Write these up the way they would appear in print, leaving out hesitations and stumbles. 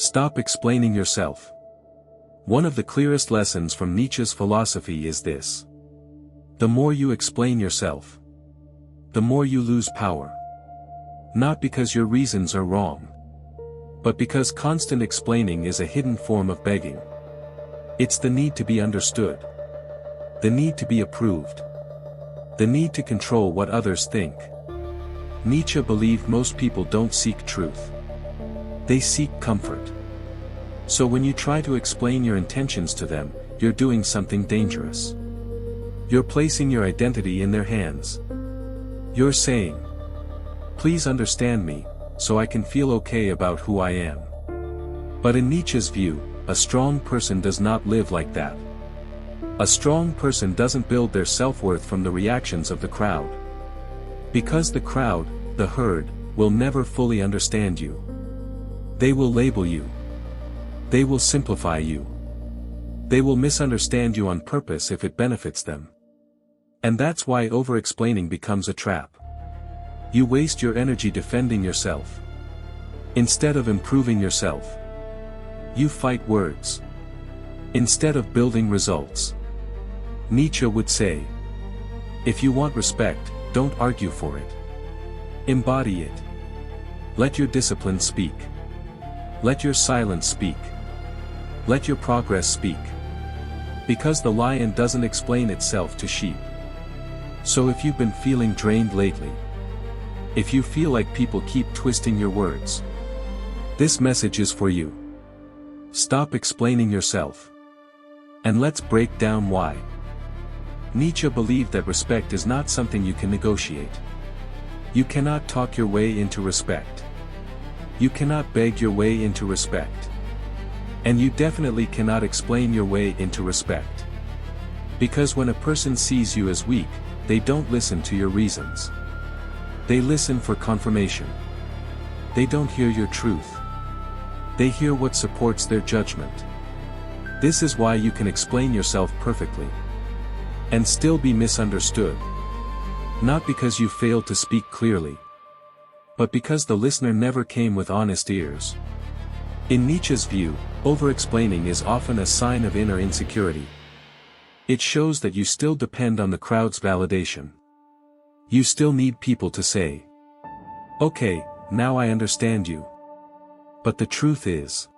Stop explaining yourself. One of the clearest lessons from Nietzsche's philosophy is this. The more you explain yourself, the more you lose power. Not because your reasons are wrong, but because constant explaining is a hidden form of begging. It's the need to be understood, the need to be approved, the need to control what others think. Nietzsche believed most people don't seek truth. They seek comfort. So when you try to explain your intentions to them, you're doing something dangerous. You're placing your identity in their hands. You're saying, "Please understand me, so I can feel okay about who I am." But in Nietzsche's view, a strong person does not live like that. A strong person doesn't build their self-worth from the reactions of the crowd. Because the crowd, the herd, will never fully understand you. They will label you. They will simplify you. They will misunderstand you on purpose if it benefits them. And that's why over-explaining becomes a trap. You waste your energy defending yourself. Instead of improving yourself, you fight words. Instead of building results. Nietzsche would say, if you want respect, don't argue for it. Embody it. Let your discipline speak. Let your silence speak. Let your progress speak. Because the lion doesn't explain itself to sheep. So if you've been feeling drained lately, if you feel like people keep twisting your words, this message is for you. Stop explaining yourself. And let's break down why. Nietzsche believed that respect is not something you can negotiate. You cannot talk your way into respect. You cannot beg your way into respect. And you definitely cannot explain your way into respect. Because when a person sees you as weak, they don't listen to your reasons. They listen for confirmation. They don't hear your truth. They hear what supports their judgment. This is why you can explain yourself perfectly and still be misunderstood. Not because you failed to speak clearly, but because the listener never came with honest ears. In Nietzsche's view, over-explaining is often a sign of inner insecurity. It shows that you still depend on the crowd's validation. You still need people to say, "Okay, now I understand you." But the truth is,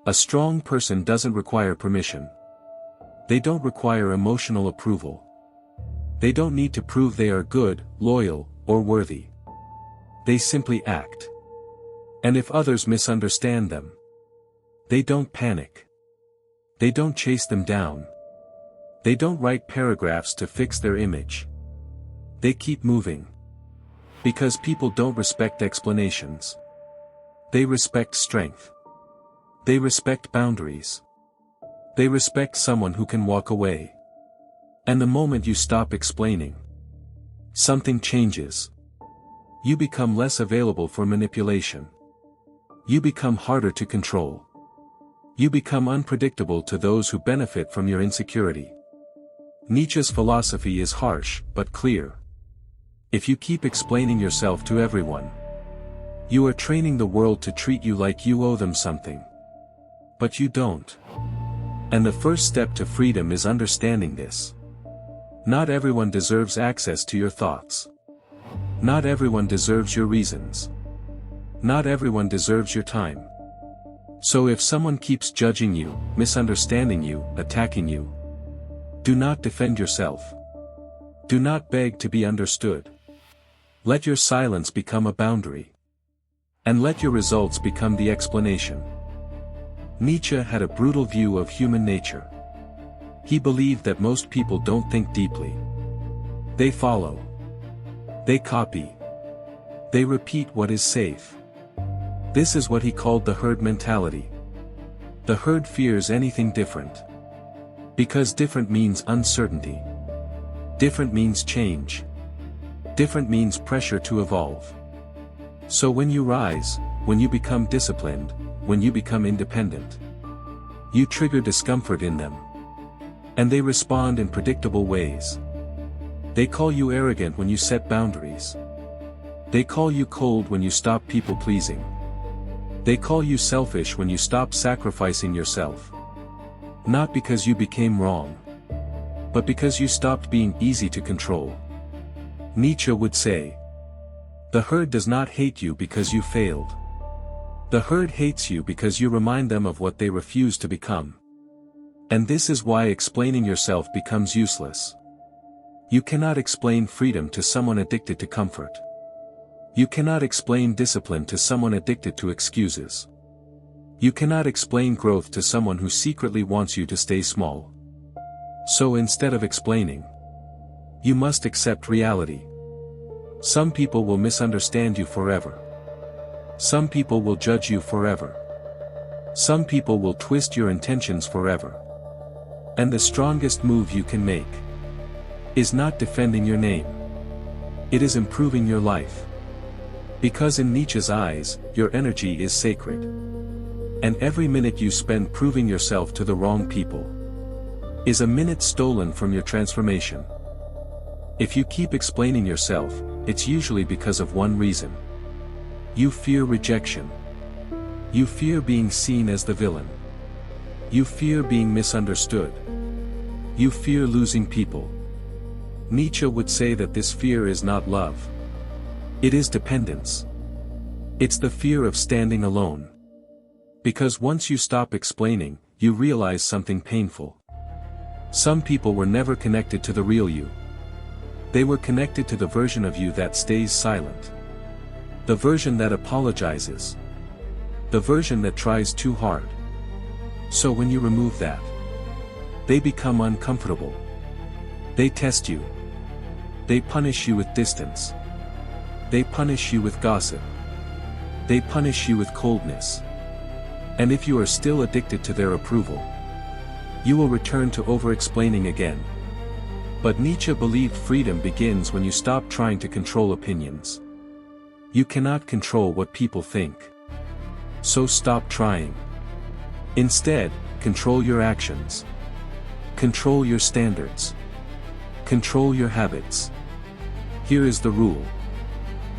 a strong person doesn't require permission. They don't require emotional approval. They don't need to prove they are good, loyal, or worthy. They simply act. And if others misunderstand them, they don't panic. They don't chase them down. They don't write paragraphs to fix their image. They keep moving. Because people don't respect explanations. They respect strength. They respect boundaries. They respect someone who can walk away. And the moment you stop explaining, something changes. You become less available for manipulation. You become harder to control. You become unpredictable to those who benefit from your insecurity. Nietzsche's philosophy is harsh, but clear. If you keep explaining yourself to everyone, you are training the world to treat you like you owe them something. But you don't. And the first step to freedom is understanding this. Not everyone deserves access to your thoughts. Not everyone deserves your reasons. Not everyone deserves your time. So if someone keeps judging you, misunderstanding you, attacking you, do not defend yourself. Do not beg to be understood. Let your silence become a boundary. And let your results become the explanation. Nietzsche had a brutal view of human nature. He believed that most people don't think deeply. They follow. They copy. They repeat what is safe. This is what he called the herd mentality. The herd fears anything different. Because different means uncertainty. Different means change. Different means pressure to evolve. So when you rise, when you become disciplined, when you become independent, you trigger discomfort in them. And they respond in predictable ways. They call you arrogant when you set boundaries. They call you cold when you stop people pleasing. They call you selfish when you stop sacrificing yourself. Not because you became wrong, but because you stopped being easy to control. Nietzsche would say, "The herd does not hate you because you failed. The herd hates you because you remind them of what they refuse to become." And this is why explaining yourself becomes useless. You cannot explain freedom to someone addicted to comfort. You cannot explain discipline to someone addicted to excuses. You cannot explain growth to someone who secretly wants you to stay small. So instead of explaining, you must accept reality. Some people will misunderstand you forever. Some people will judge you forever. Some people will twist your intentions forever. And the strongest move you can make is not defending your name. It is improving your life. Because in Nietzsche's eyes, your energy is sacred. And every minute you spend proving yourself to the wrong people is a minute stolen from your transformation. If you keep explaining yourself, it's usually because of one reason. You fear rejection. You fear being seen as the villain. You fear being misunderstood. You fear losing people. Nietzsche would say that this fear is not love. It is dependence. It's the fear of standing alone. Because once you stop explaining, you realize something painful. Some people were never connected to the real you. They were connected to the version of you that stays silent. The version that apologizes. The version that tries too hard. So when you remove that, they become uncomfortable. They test you. They punish you with distance. They punish you with gossip. They punish you with coldness. And if you are still addicted to their approval, you will return to over-explaining again. But Nietzsche believed freedom begins when you stop trying to control opinions. You cannot control what people think. So stop trying. Instead, control your actions. Control your standards. Control your habits. Here is the rule.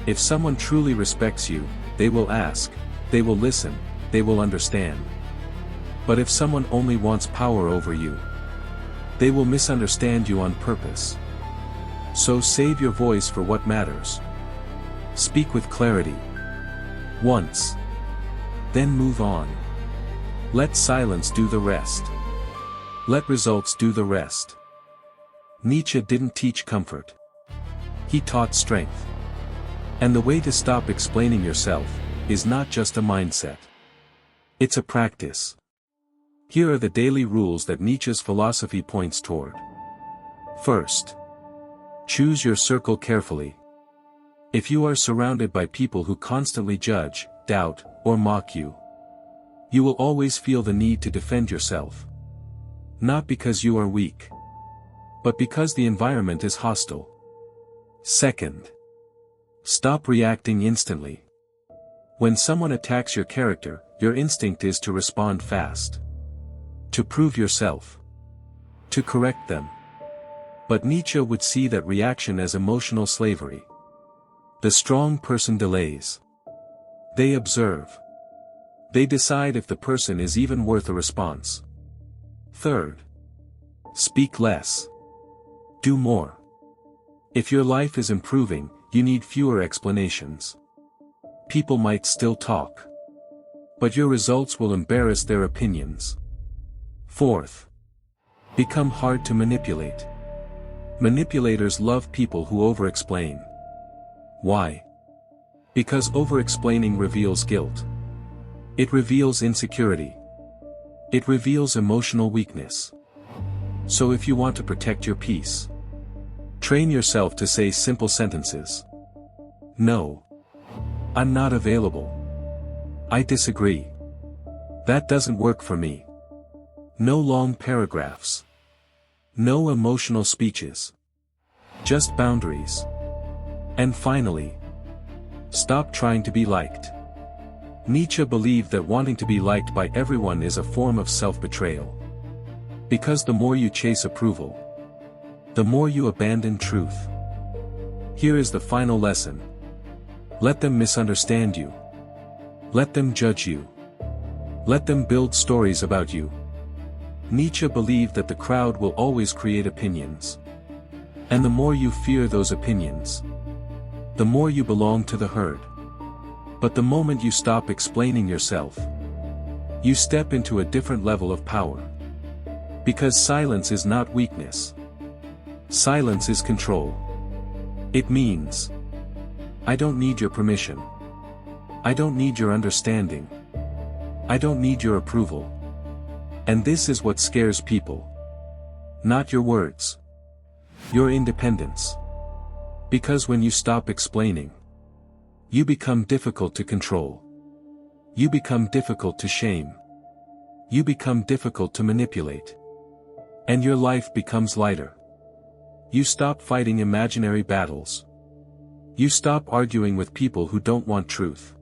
If someone truly respects you, they will ask, they will listen, they will understand. But if someone only wants power over you, they will misunderstand you on purpose. So save your voice for what matters. Speak with clarity. Once. Then move on. Let silence do the rest. Let results do the rest. Nietzsche didn't teach comfort. He taught strength. And the way to stop explaining yourself is not just a mindset. It's a practice. Here are the daily rules that Nietzsche's philosophy points toward. First, choose your circle carefully. If you are surrounded by people who constantly judge, doubt, or mock you, you will always feel the need to defend yourself. Not because you are weak, but because the environment is hostile. Second, stop reacting instantly. When someone attacks your character, your instinct is to respond fast. To prove yourself. To correct them. But Nietzsche would see that reaction as emotional slavery. The strong person delays. They observe. They decide if the person is even worth a response. Third, speak less. Do more. If your life is improving, you need fewer explanations. People might still talk, but your results will embarrass their opinions. Fourth, become hard to manipulate. Manipulators love people who over-explain. Why? Because over-explaining reveals guilt. It reveals insecurity. It reveals emotional weakness. So if you want to protect your peace, train yourself to say simple sentences. No. I'm not available. I disagree. That doesn't work for me. No long paragraphs. No emotional speeches. Just boundaries. And finally, stop trying to be liked. Nietzsche believed that wanting to be liked by everyone is a form of self-betrayal. Because the more you chase approval, the more you abandon truth. Here is the final lesson. Let them misunderstand you. Let them judge you. Let them build stories about you. Nietzsche believed that the crowd will always create opinions. And the more you fear those opinions, the more you belong to the herd. But the moment you stop explaining yourself, you step into a different level of power. Because silence is not weakness. Silence is control. It means, I don't need your permission. I don't need your understanding. I don't need your approval. And this is what scares people. Not your words. Your independence. Because when you stop explaining, you become difficult to control. You become difficult to shame. You become difficult to manipulate. And your life becomes lighter. You stop fighting imaginary battles. You stop arguing with people who don't want truth.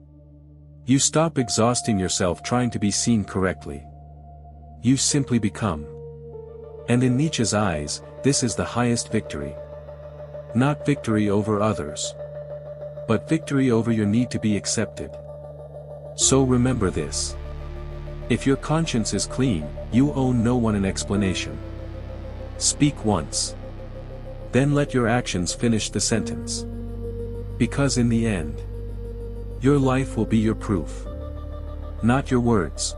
You stop exhausting yourself trying to be seen correctly. You simply become. And in Nietzsche's eyes, this is the highest victory. Not victory over others, but victory over your need to be accepted. So remember this. If your conscience is clean, you owe no one an explanation. Speak once. Then let your actions finish the sentence. Because in the end, your life will be your proof. Not your words.